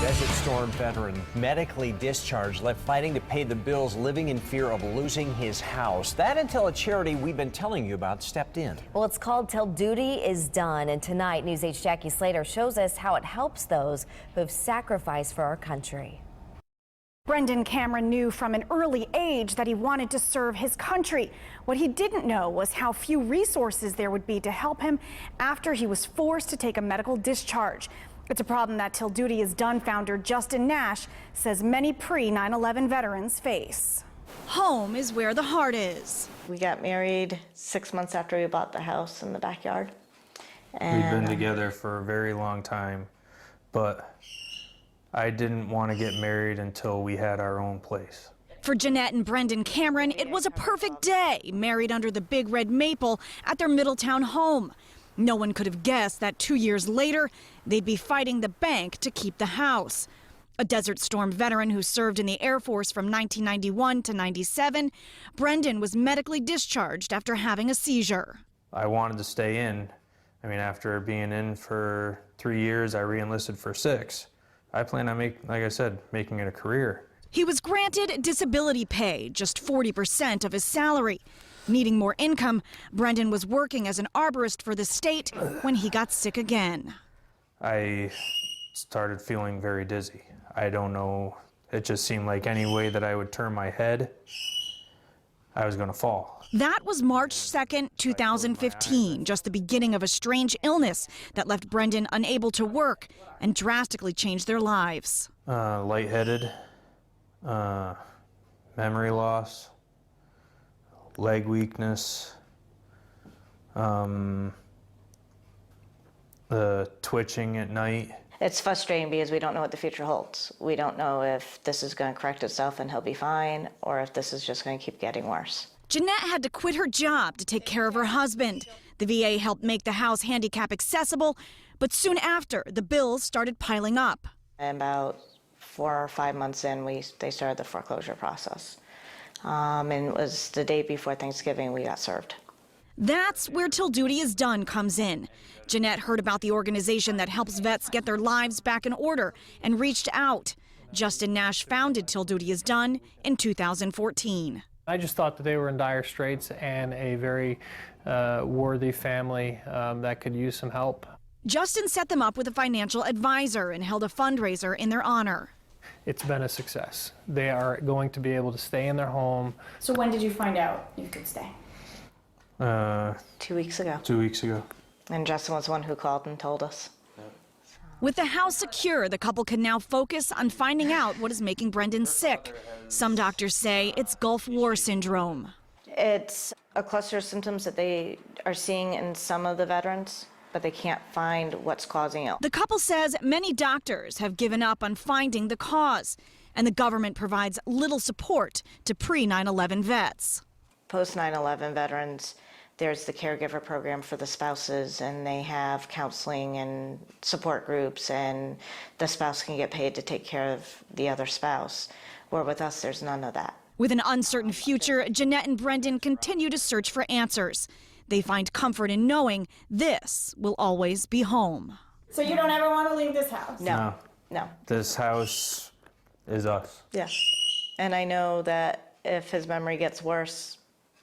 Desert Storm veteran, medically discharged, left fighting to pay the bills, living in fear of losing his house. That until a charity we've been telling you about stepped in. Well, it's called Till Duty Is Done, and tonight News 8's Jacquie Slater shows us how it helps those who have sacrificed for our country. Brendan Cameron knew from an early age that he wanted to serve his country. What he didn't know was how few resources there would be to help him after he was forced to take a medical discharge. It's a problem that Till Duty Is Done founder Justin Nash says many pre-9/11 veterans face. Home is where the heart is. We got married 6 months after we bought the house in the backyard. We've been together for a very long time, but I didn't want to get married until we had our own place. For Jeanette and Brendan Cameron, it was a perfect day, married under the big red maple at their Middletown home. No one could have guessed that 2 years later, they'd be fighting the bank to keep the house. A Desert Storm veteran who served in the Air Force from 1991 to 97, Brendan was medically discharged after having a seizure. I wanted to stay in. I mean, after being in for 3 years, I re-enlisted for 6. I plan on, like I said, making it a career. He was granted disability pay, just 40% of his salary. Needing more income, Brendan was working as an arborist for the state when he got sick again. I started feeling very dizzy. I don't know, it just seemed like any way that I would turn my head, I was going to fall. That was March 2nd, 2015, just the beginning of a strange illness that left Brendan unable to work and drastically changed their lives. Lightheaded, memory loss, leg weakness, the twitching at night. It's frustrating because we don't know what the future holds. We don't know if this is going to correct itself and he'll be fine, or if this is just going to keep getting worse. Jeanette had to quit her job to take care of her husband. The VA helped make the house handicap accessible, but soon after, the bills started piling up. And about 4 or 5 months in, they started the foreclosure process. And it was the day before Thanksgiving we got served. That's where Till Duty Is Done comes in. Jeanette heard about the organization that helps vets get their lives back in order and reached out. Justin Nash founded Till Duty Is Done in 2014. I just thought that they were in dire straits and a very worthy family that could use some help. Justin set them up with a financial advisor and held a fundraiser in their honor. It's been a success. They are going to be able to stay in their home. So when did you find out you could stay? 2 weeks ago. 2 weeks ago. And Justin was the one who called and told us. With the house secure, the couple can now focus on finding out what is making Brendan sick. Some doctors say it's Gulf War syndrome. It's a cluster of symptoms that they are seeing in some of the veterans, but they can't find what's causing it. The couple says many doctors have given up on finding the cause, and the government provides little support to pre-9/11 vets. Post 9/11 veterans, there's the caregiver program for the spouses, and they have counseling and support groups, and the spouse can get paid to take care of the other spouse. Where with us, there's none of that. With an uncertain future, Jeanette and Brendan continue to search for answers. They find comfort in knowing this will always be home. So you don't ever want to leave this house? No. This house is us. Yes. And I know that if his memory gets worse,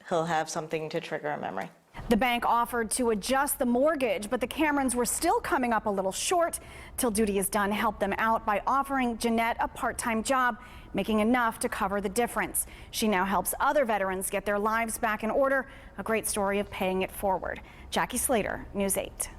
he'll have something to trigger a memory. The bank offered to adjust the mortgage, but the Camerons were still coming up a little short. Till Duty Is Done helped them out by offering Jeanette a part-time job, making enough to cover the difference. She now helps other veterans get their lives back in order. A great story of paying it forward. Jacquie Slater, News 8.